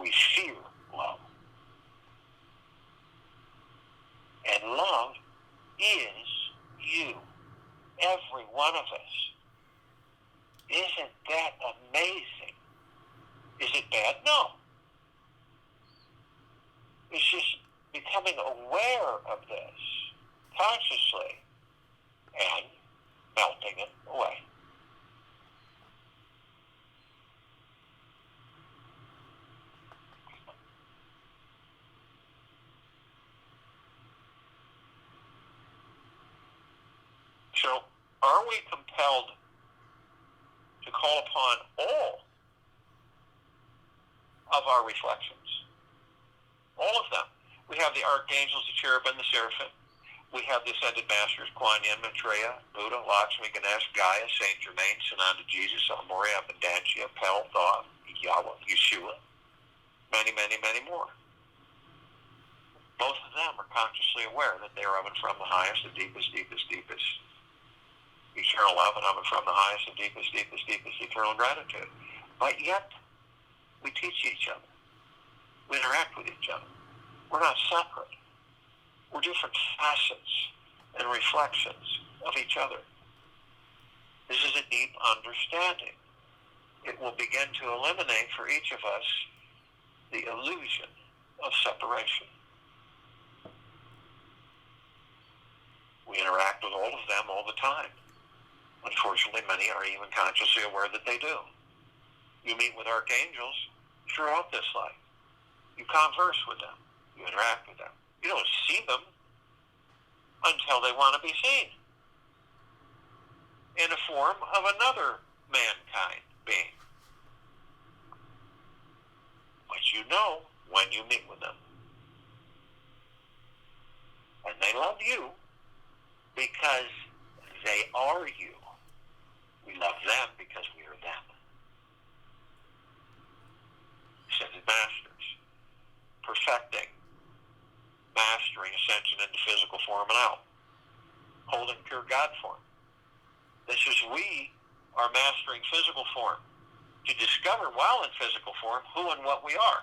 We fear love. And love is you, every one of us. Isn't that amazing? Is it bad? No. It's just becoming aware of this consciously and melting it away. So, are we compelled to call upon all of our reflections? All of them. We have the archangels, the cherubim, the seraphim. We have the ascended masters, Kuan Yin, Maitreya, Buddha, Lakshmi, Ganesh, Gaia, Saint Germain, Sananda, Jesus, Amore, Abundantia, Pel, Thoth, Yahweh, Yeshua. Many, many, many more. Both of them are consciously aware that they are of and from the highest, the deepest, deepest, deepest eternal love, and of and from the highest, the deepest, deepest, deepest eternal gratitude. But yet, we teach each other. We interact with each other. We're not separate. We're different facets and reflections of each other. This is a deep understanding. It will begin to eliminate for each of us the illusion of separation. We interact with all of them all the time. Unfortunately, many are even consciously aware that they do. You meet with archangels throughout this life. You converse with them. You interact with them. You don't see them until they want to be seen in the form of another mankind being. But you know when you meet with them. And they love you because they are you. We love them because we are them. Ascended masters, perfecting, mastering ascension into physical form and out, holding pure God form. This is we are mastering physical form to discover while in physical form who and what we are.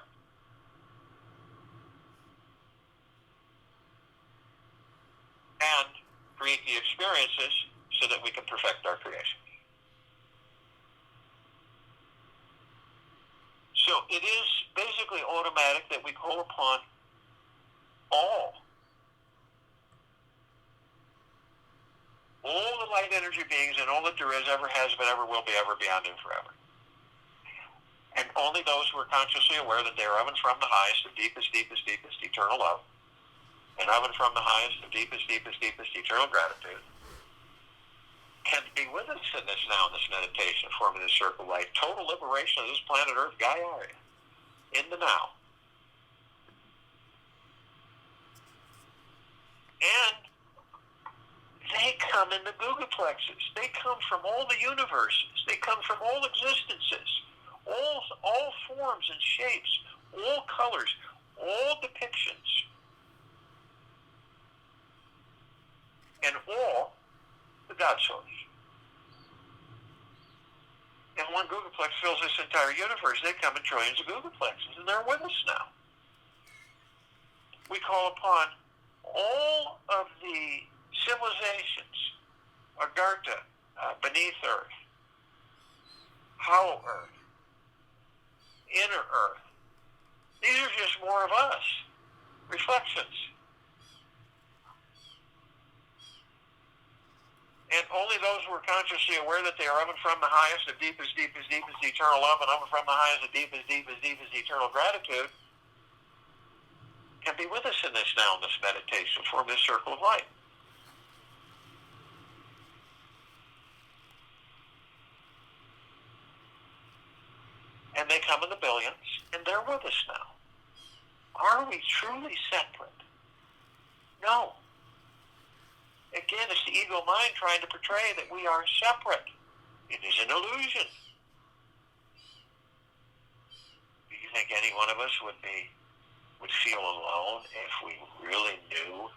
And create the experiences so that we can perfect our creation. So it is basically automatic that we call upon all the light energy beings and all that there is, ever has been, ever will be, ever beyond and forever. And only those who are consciously aware that they are of and from the highest, the deepest, deepest, deepest eternal love, and of and from the highest, the deepest, deepest, deepest eternal gratitude, can be with us in this now, in this meditation, forming this circle of light. Total liberation of this planet Earth, Gaia, in the now. And They come in the Google Plexus. They come from all the universes. They come from all existences, all forms and shapes, all colors, all depictions, and all the God source. And one Googleplex fills this entire universe. They come in trillions of Googleplexes, and they're with us now. We call upon all of the civilizations, Agartha, beneath Earth, hollow Earth, inner Earth. These are just more of us, reflections. And only those who are consciously aware that they are of and from the highest, the deepest, deepest, deepest eternal love, and of and from the highest, the deepest, deepest, deepest eternal gratitude, can be with us in this now, in this meditation, form this circle of light. And they come in the billions, and they're with us now. Are we truly separate? No. Again, it's the ego mind trying to portray that we are separate. It is an illusion. Do you think any one of us would feel alone if we really knew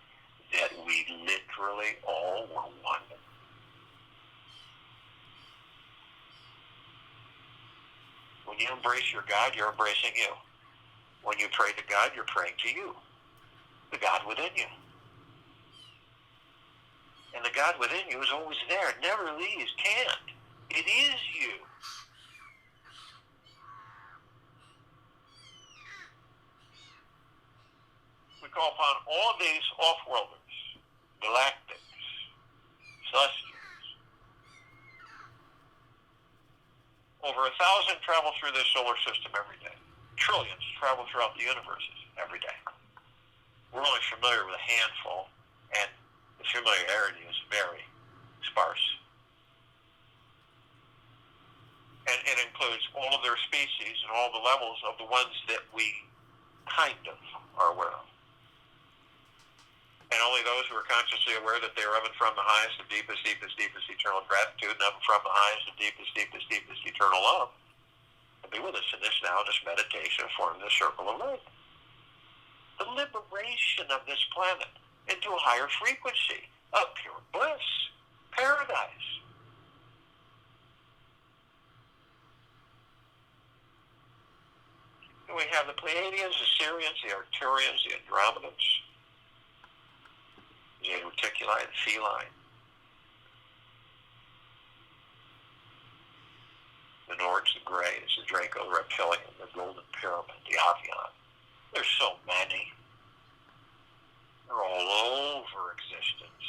that we literally all were one? When you embrace your God, you're embracing you. When you pray to God, you're praying to you, the God within you. And the God within you is always there. It never leaves, can't. It is you. We call upon all of these offworlders, galactics, celestials. Over 1,000 travel through this solar system every day. Trillions travel throughout the universes every day. We're only familiar with a handful, and the familiarity is very sparse. And it includes all of their species and all the levels of the ones that we kind of are aware of. And only those who are consciously aware that they are of and from the highest, the deepest, deepest, deepest eternal gratitude, and of and from the highest, the deepest, deepest, deepest eternal love, will be with us in this now, this meditation, forming the circle of light. The liberation of this planet into a higher frequency of pure bliss, paradise. And we have the Pleiadians, the Sirians, the Arcturians, the Andromedans, the Reticuli, the Feline, the Nords, the Greys, the Draco, the Reptilian, the Golden Pyramid, the Avian. There's so many. They're all over existence.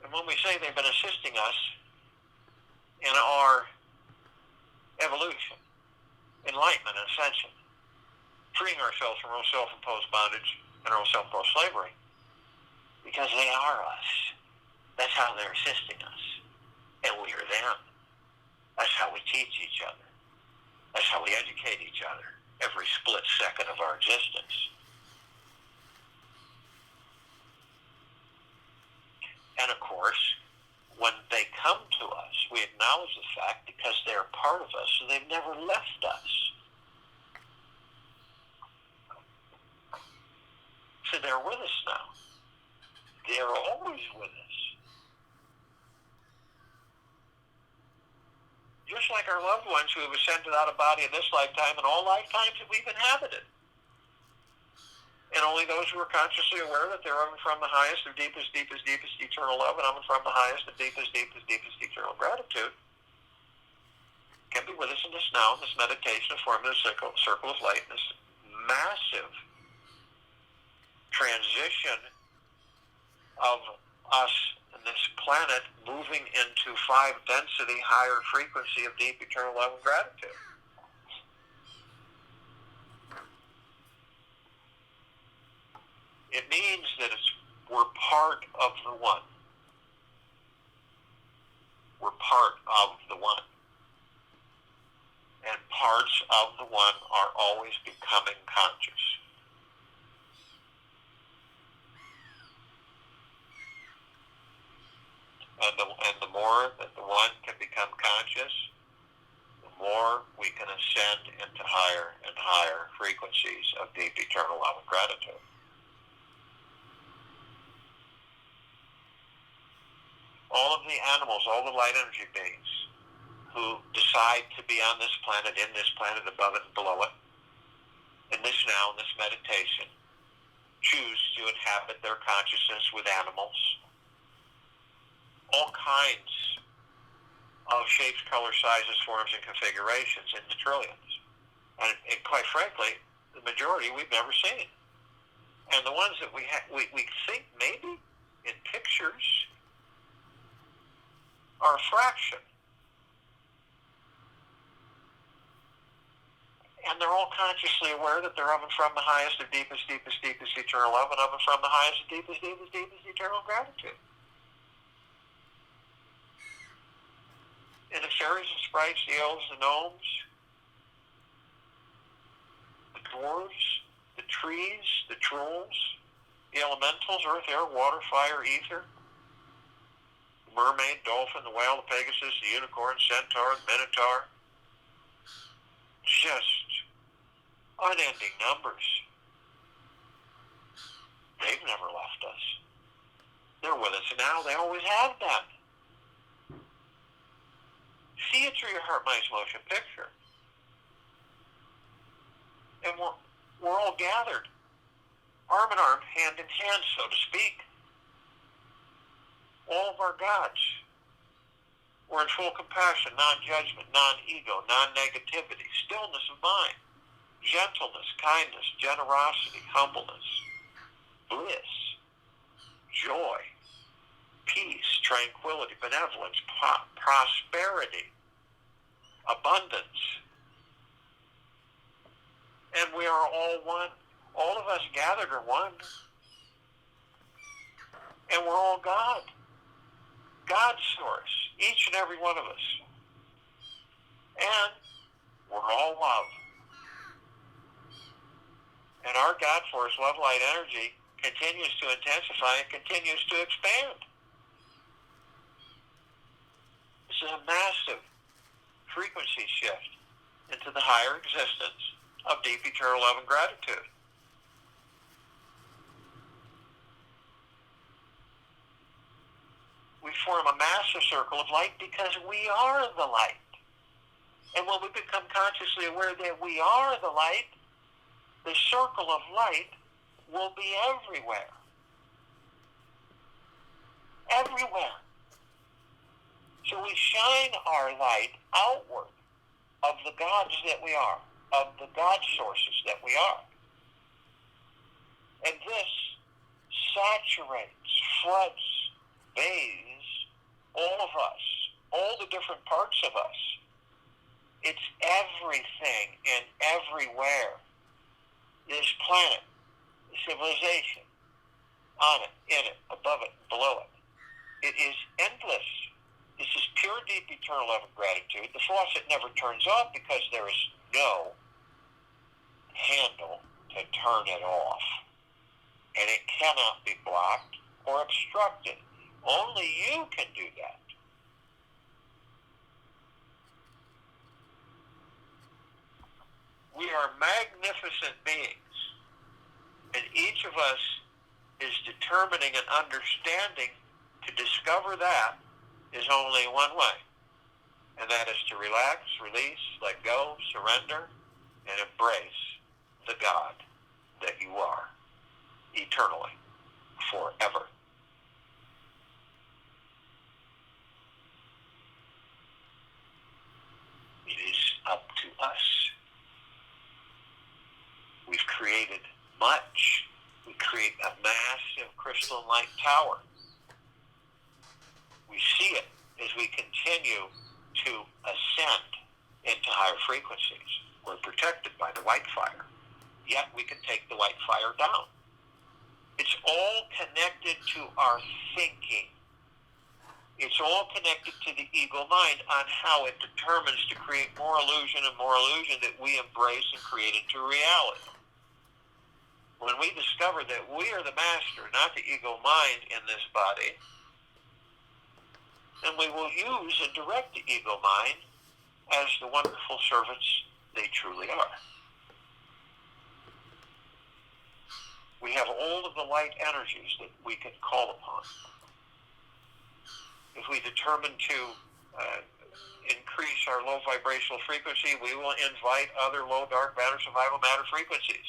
And when we say they've been assisting us in our evolution, enlightenment, and ascension, freeing ourselves from our own self-imposed bondage and our own self-imposed slavery, because they are us. That's how they're assisting us. And we are them. That's how we teach each other. That's how we educate each other every split second of our existence. And of course, when they come to us, we acknowledge the fact because they're part of us, so they've never left us. So they're with us now. They're always with us. Just like our loved ones who have ascended out of body in this lifetime and all lifetimes that we've inhabited. And only those who are consciously aware that they're of and from the highest, the deepest, deepest, deepest eternal love, and of and from the highest, the deepest, deepest, deepest eternal gratitude, can be with us in this now, in this meditation, forming this circle of light, this massive transition of us and this planet moving into 5 density, higher frequency of deep eternal love and gratitude. It means that we're part of the one. We're part of the one. And parts of the one are always becoming conscious. become conscious, the more we can ascend into higher and higher frequencies of deep eternal love and gratitude. All of the animals, all the light energy beings who decide to be on this planet, in this planet, above it and below it, in this now, in this meditation, choose to inhabit their consciousness with animals, all kinds of shapes, colors, sizes, forms, and configurations in the trillions. And quite frankly, the majority we've never seen. And the ones that we think maybe in pictures are a fraction. And they're all consciously aware that they're of and from the highest of deepest, deepest, deepest eternal love, and of and from the highest of deepest, deepest, deepest eternal gratitude. And the fairies and sprites, the elves, the gnomes, the dwarves, the trees, the trolls, the elementals, earth, air, water, fire, ether, the mermaid, dolphin, the whale, the pegasus, the unicorn, centaur, the minotaur, just unending numbers. They've never left us. They're with us now. They always have been. See it through your heart, mind, motion picture. And we're all gathered, arm in arm, hand in hand, so to speak. All of our gods. We're in full compassion, non-judgment, non-ego, non-negativity, stillness of mind, gentleness, kindness, generosity, humbleness, bliss, joy, peace, tranquility, benevolence, prosperity, abundance. And we are all one. All of us gathered are one. And we're all God. God's source, each and every one of us. And we're all love. And our God force, love, light, energy, continues to intensify and continues to expand. This is a massive frequency shift into the higher existence of deep eternal love and gratitude. We form a massive circle of light because we are the light. And when we become consciously aware that we are the light, the circle of light will be everywhere. Everywhere. So we shine our light outward of the gods that we are, of the God sources that we are. And this saturates, floods, bathes all of us, all the different parts of us. It's everything and everywhere. This planet, the civilization, on it, in it, above it, below it. It is endless. This is pure, deep, eternal love and gratitude. The faucet never turns off because there is no handle to turn it off. And it cannot be blocked or obstructed. Only you can do that. We are magnificent beings, and each of us is determining and understanding to discover that is only one way, and that is to relax, release, let go, surrender, and embrace the God that you are, eternally, forever. It is up to us. We've created much. We create a massive crystalline light tower. We see it as we continue to ascend into higher frequencies. We're protected by the white fire. Yet we can take the white fire down. It's all connected to our thinking. It's all connected to the ego mind on how it determines to create more illusion and more illusion that we embrace and create into reality. When we discover that we are the master, not the ego mind in this body, and we will use and direct the ego mind as the wonderful servants they truly are. We have all of the light energies that we can call upon. If we determine to increase our low vibrational frequency, we will invite other low dark matter survival matter frequencies.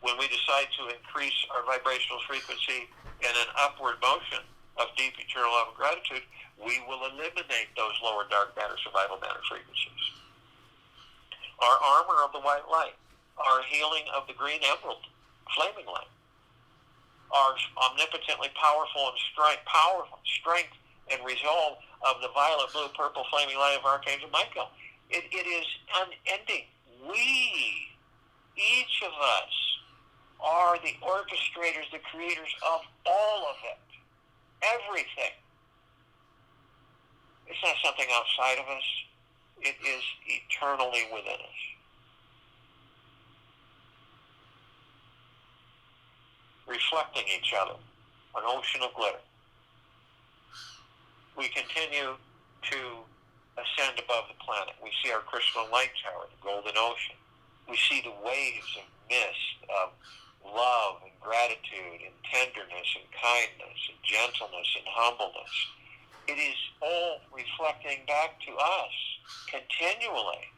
When we decide to increase our vibrational frequency in an upward motion of deep eternal love and gratitude, we will eliminate those lower dark matter survival matter frequencies. Our armor of the white light, our healing of the green emerald flaming light, our omnipotently powerful and strength and resolve of the violet, blue, purple flaming light of Archangel Michael. It is unending. We, each of us, are the orchestrators, the creators of all of it. Everything. It's not something outside of us. It is eternally within us. Reflecting each other, an ocean of glitter. We continue to ascend above the planet. We see our crystal light tower, the golden ocean. We see the waves of mist, of love and gratitude and tenderness and kindness and gentleness and humbleness. It is all reflecting back to us continually.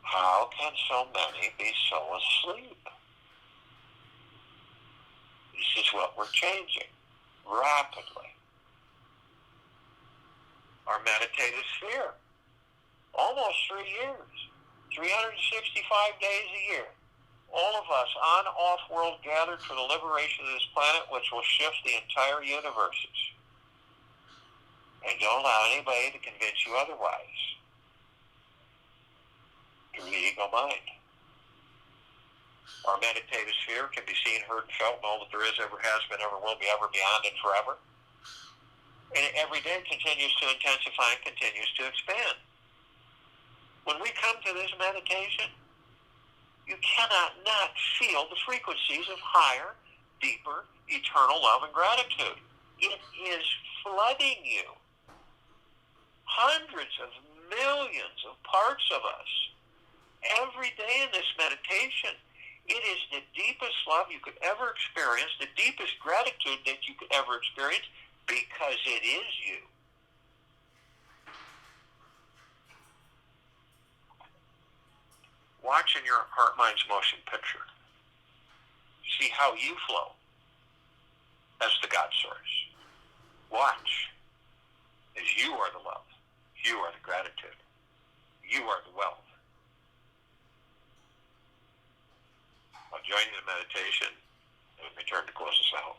How can so many be so asleep? This is what we're changing rapidly. Our meditative sphere, almost 3 years, 365 days a year. All of us on off-world gathered for the liberation of this planet, which will shift the entire universes. And don't allow anybody to convince you otherwise. Through the ego mind. Our meditative sphere can be seen, heard, and felt, and all that there is, ever has been, ever will be, ever, beyond, and forever. And every day continues to intensify and continues to expand. When we come to this meditation, you cannot not feel the frequencies of higher, deeper, eternal love and gratitude. It is flooding you. Hundreds of millions of parts of us. Every day in this meditation, it is the deepest love you could ever experience, the deepest gratitude that you could ever experience, because it is you. Watch in your heart mind's motion picture. See how you flow as the God source. Watch as you are the love. You are the gratitude. You are the wealth. I'll join you in meditation and return to close us out.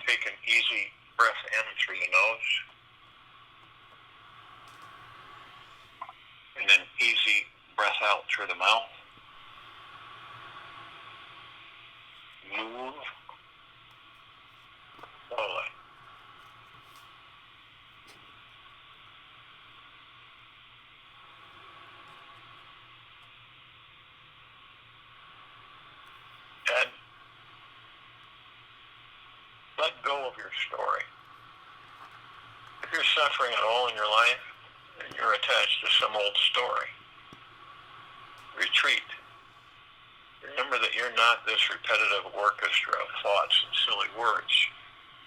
take an easy breath in through the nose, and then easy breath out through the mouth. Move slowly. And let go of your story. If you're suffering at all in your life and you're attached to some old story, retreat. Remember that you're not this repetitive orchestra of thoughts and silly words.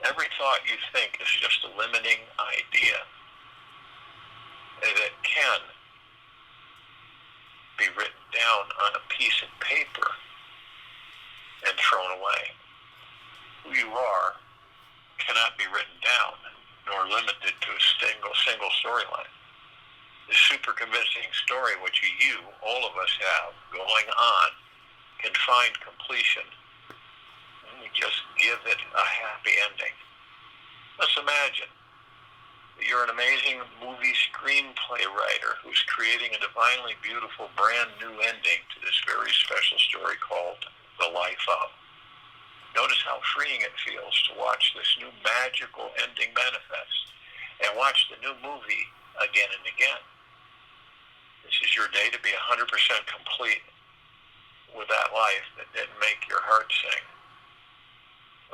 Every thought you think is just a limiting idea that can be written down on a piece of paper and thrown away. Who you are cannot be written down nor limited to a single storyline. The super convincing story which you, all of us have going on, can find completion. And we just give it a happy ending. Let's imagine that you're an amazing movie screenplay writer who's creating a divinely beautiful brand new ending to this very special story called The Life of. Notice how freeing it feels to watch this new magical ending manifest and watch the new movie again and again. This is your day to be 100% complete with that life that didn't make your heart sing.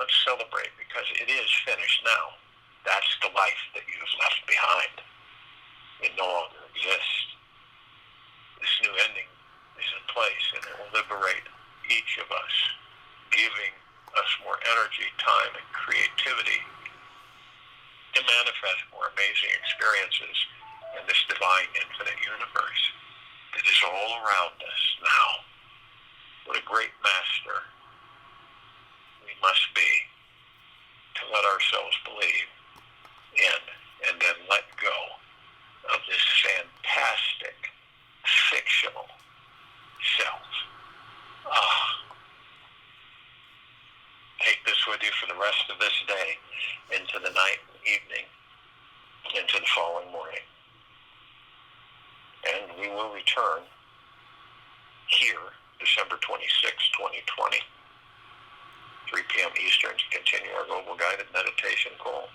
Let's celebrate because it is finished now. That's the life that you've left behind. It no longer exists. This new ending is in place and it will liberate each of us, giving us more energy, time, and creativity to manifest more amazing experiences in this divine infinite universe that is all around us now. What a great master we must be to let ourselves believe in and then let go of this fantastic, fictional self. Take this with you for the rest of this day, into the night and evening, into the following morning. And we will return here December 26, 2020, 3 p.m. Eastern, to continue our global guided meditation call.